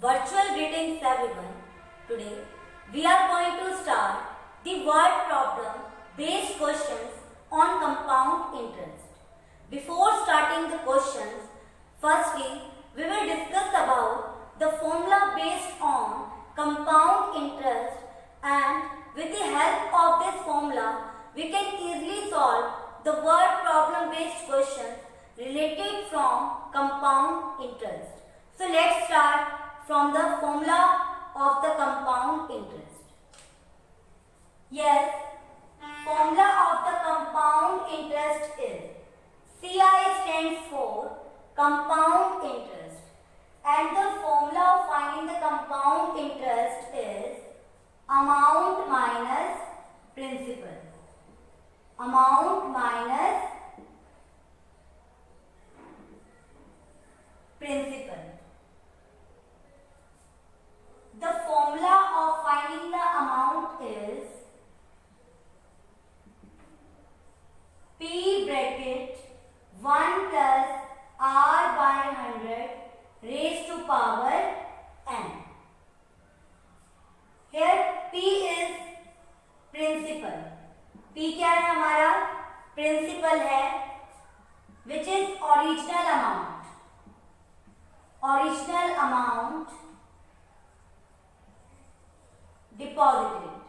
Virtual greetings everyone. Today we are going to start the word problem based questions on compound interest. Before starting the questions, firstly we will discuss about the formula based on compound interest, and with the help of this formula we can easily solve the word problem based questions related from compound interest. So let's start from the formula of the compound interest. Yes, formula of the compound interest is CI stands for compound interest, and the formula of finding the compound interest is amount minus principal. Amount minus principal. The formula of finding the amount is P bracket 1 plus R by 100 raised to power n. Here P is principal. P क्या है हमारा? Principal है, which is original amount. Original amount deposited.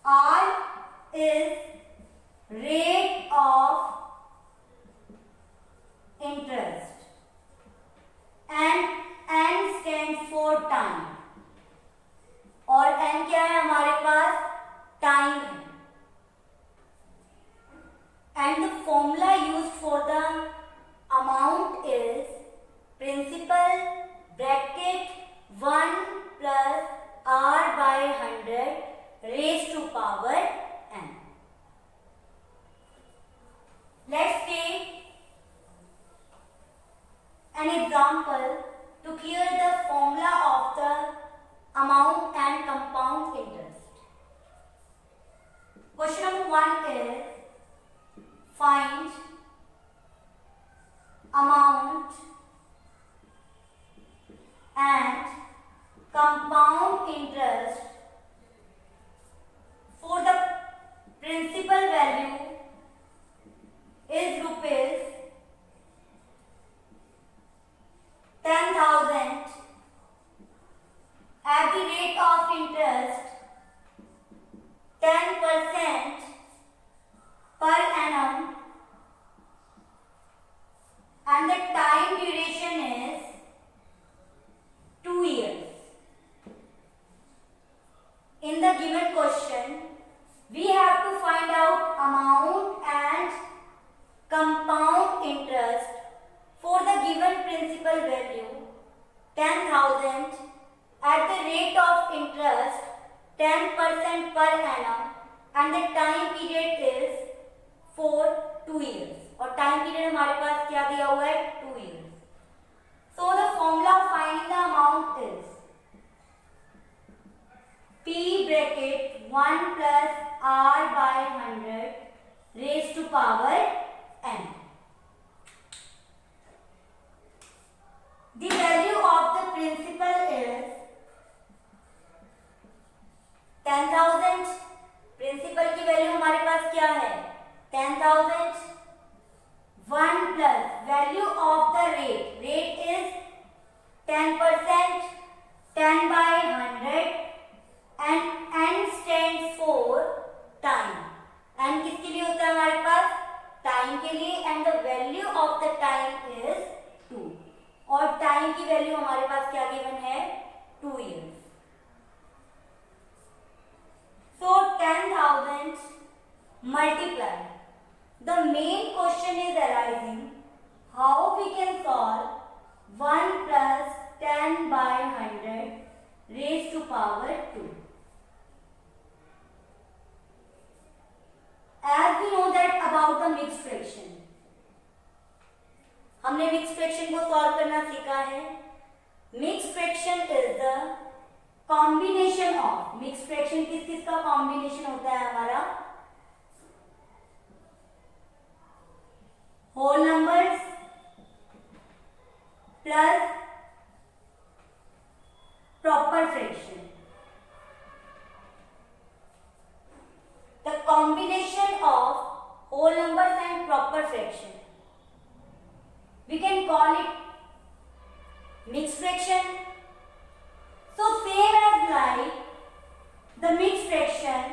R is rate of interest, and N stands for time. और n क्या है हमारे पास? Time है. And the formula used for the amount is principal bracket 1 plus R by 100 raised to power n. Let's take an example to clear the formula of the amount and compound interest. Question number 1 is find amount and compound interest for the principal value is rupees 10,000 at the rate of interest 10% per annum, and the time duration is 2 years. In the given question, we have to find out amount and compound interest for the given principal value 10,000 at the rate of interest 10% per annum, and the time period is for 2 years. और time period हमारे पास क्या दिया हुआ है? 2 years. So the formula of finding the amount is P bracket 1 plus R by 100 raised to power n. The value of the principal is 10,000. Principal की value हमारे पास क्या है? 10,000. 1 plus value of the rate. Rate is 10%. 10 by 100, and n stands for time. n किसके लिए होता है हमारे पास? Time के लिए, and the value of the time is 2. और टाइम की वैल्यू हमारे पास क्या गिवन है? 2 years. So 10,000 multiply. The main question is arising how we can solve 1 plus 10 by 100 raised to power 2. As we know that about the mixed fraction, हमने mix fraction को solve करना सीखा है. Mix fraction is the combination of, mix fraction किस किस का combination होता है हमारा? Whole numbers plus proper fraction. The combination of whole numbers and proper fraction, we can call it mixed fraction. So same as like the mixed fraction,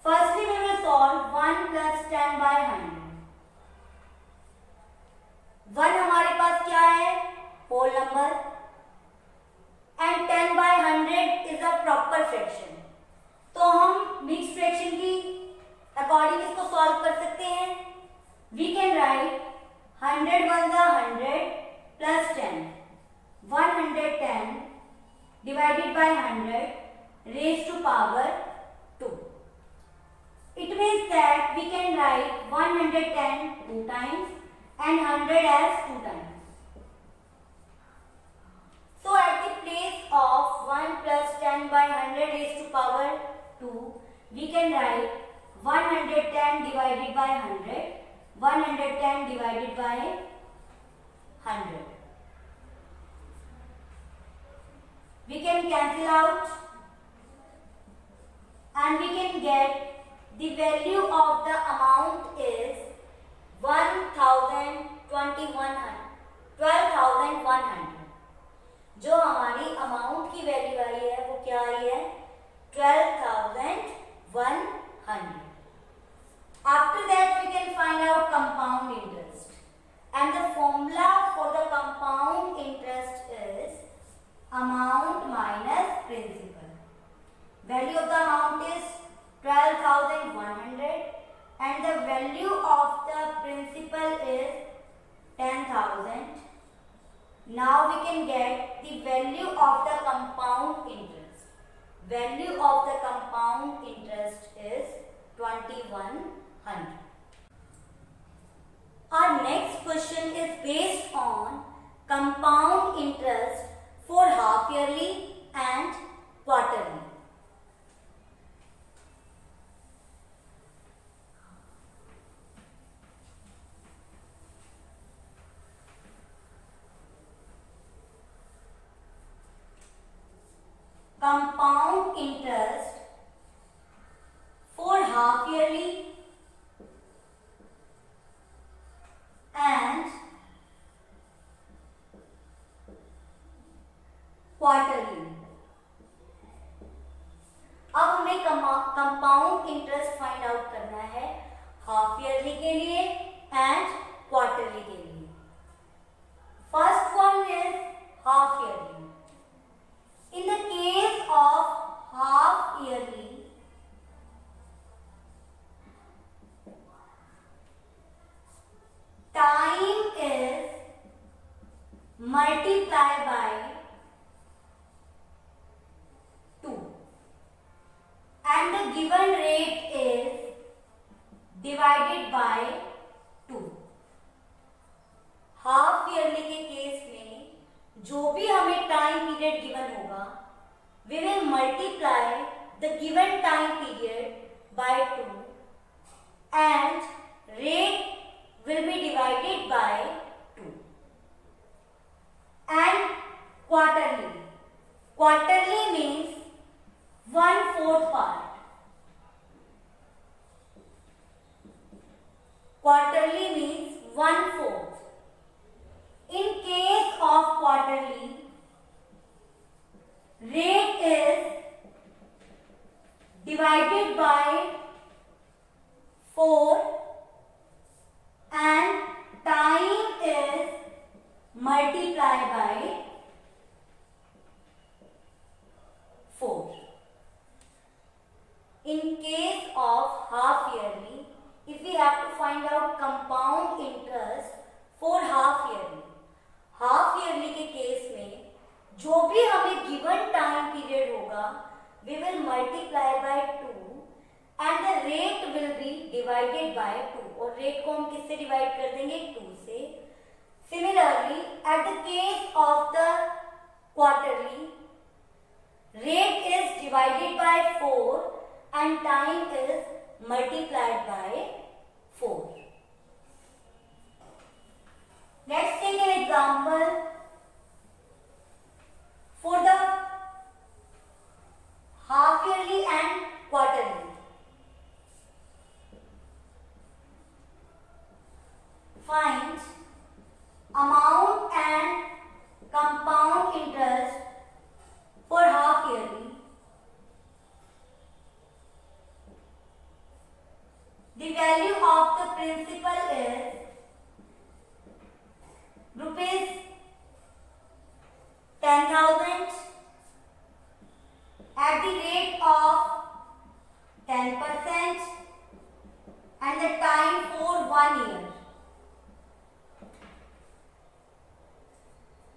firstly we will solve 1 plus 10 by 100. 1 हमारे पास क्या है? whole number, and 10 by 100 is a proper fraction. तो हम mix fraction की according इसको solve कर सकते हैं. We can write 100 1 100 plus 10, 110 divided by 100 raised to power 2. It means that we can write 110 2 times and 100 as 2 times. So at the place of 1 plus 10 by 100 raised to power 2, we can write 110 divided by 100, 110 divided by 100. We can cancel out and we can get the value of the amount is 12,100. जो हमारी amount की value आई है वो क्या आई है? 12,100. After that we can find out compound interest, and the formula for the compound interest is amount minus principal. Value of the amount is 12,100 and the value of the principal is 10,000. Now we can get the value of the compound interest. Value of the compound interest is 2,100. Our next question is based on compound interest for half yearly and quarterly. Compound interest for half yearly and quarterly. अब हमें compound interest find out करना है half yearly के लिए and quarterly के लिए. First one is half yearly. In the case of half yearly, time is multiplied by 2 and the given rate is divided by 2. Half yearly के case में जो भी हमें टाइम पीरियड गिवन होगा, we will multiply the given time period by 2 and rate will be divided by 2. And quarterly. Quarterly means 1/4 part. Quarterly means 1/4. In case of quarterly, rate is divided by 4 and time is multiplied by 4. In case of half yearly, if we have to find out compound interest for half yearly, half yearly के case में जो भी हमें given time period होगा, we will multiply by 2 and the rate will be divided by 2. और rate को हम किससे डिवाइड कर देंगे? 2 से. Similarly, at the case of the quarterly, rate is divided by 4 and time is multiplied by 4. Let's take an example compound interest for half yearly. The value of the principal is rupees 10,000 at the rate of 10% and the time for 1 year.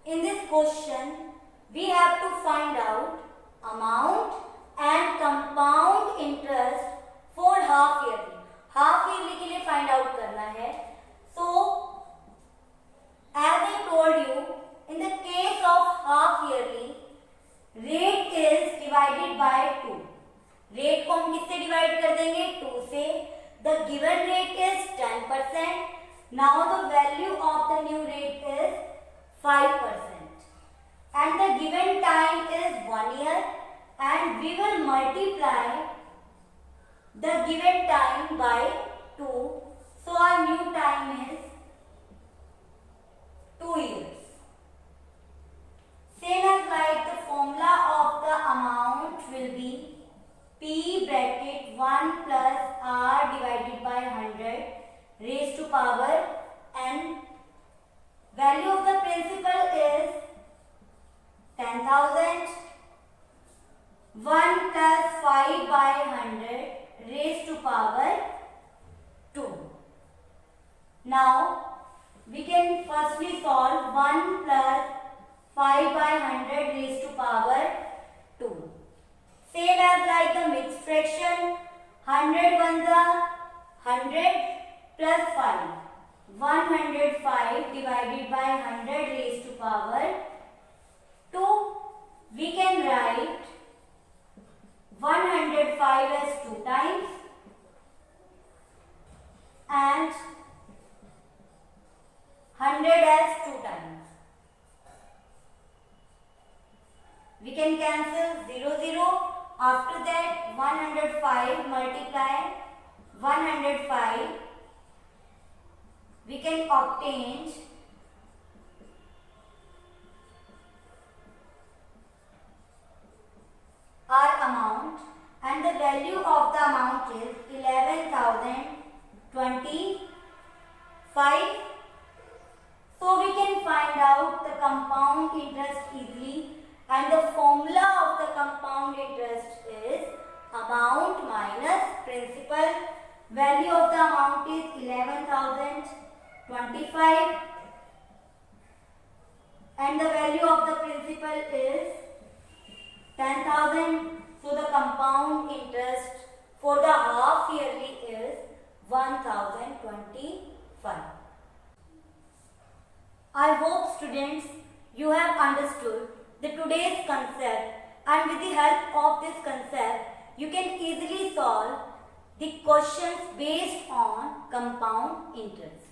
In this question, we have to find out amount and compound interest for half yearly. Half yearly के लिए find out करना है. So as I told you, in the case of half yearly rate is divided by 2. Rate को हम किससे divide कर देंगे? 2 से. The given rate is 10%. Now the value of the new rate is 5% and the given time is 1 year and we will multiply the given time by 2. So our new time is 2 years. Same as like the formula of the amount will be P bracket 1 plus R divided by 100 raised to power n. Value of the principal is 10,000. 1 plus 5 by 100 raised to power 2. Now we can firstly solve 1 plus 5 by 100 raised to power 2. Same as like the mixed fraction, 100 ones are 100 plus 5. 105 divided by 100 raised to power 2. We can write 105 as 2 times and 100 as 2 times. We can cancel 0, 0. After that 105 multiply 105. We can obtain our amount and the value of the amount is 11,025. So we can find out the compound interest easily, and the formula of the compound interest is amount minus principal. Value of the amount is 11,025 and the value of the principal is 10,000. So the compound interest for the half yearly is 1,025. I hope students you have understood the today's concept, and with the help of this concept you can easily solve the questions based on compound interest.